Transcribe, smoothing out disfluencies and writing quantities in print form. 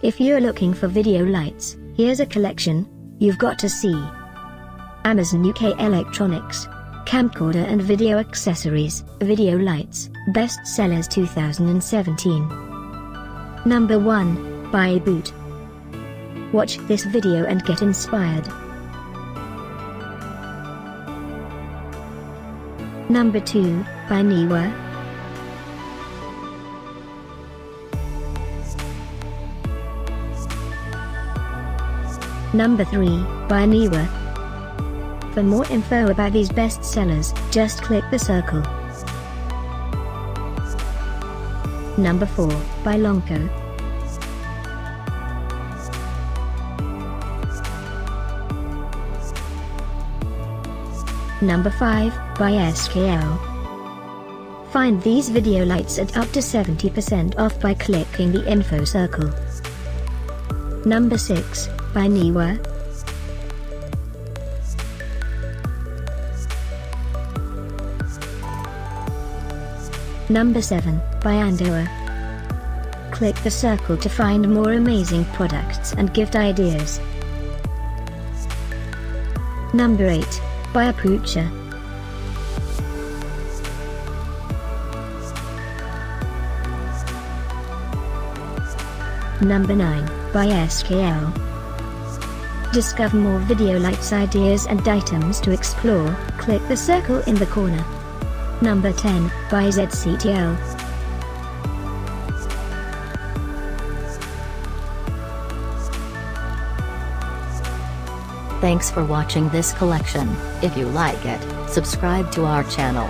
If you're looking for video lights, here's a collection you've got to see. Amazon UK Electronics. Camcorder and video accessories, video lights, best sellers 2017. Number 1, by eBoot. Watch this video and get inspired. Number 2, by Neewer. Number 3, by Neewer. For more info about these best sellers, just click the circle. Number 4, by Longko. Number 5, by SKL. Find these video lights at up to 70% off by clicking the info circle. Number 6, by Neewer. Number 7, by Andoa. Click the circle to find more amazing products and gift ideas. Number 8, by Apucha. Number 9, by SKL. Discover more video lights ideas and items to explore, click the circle in the corner. Number 10, by ZCTL. Thanks for watching this collection. If you like it, subscribe to our channel.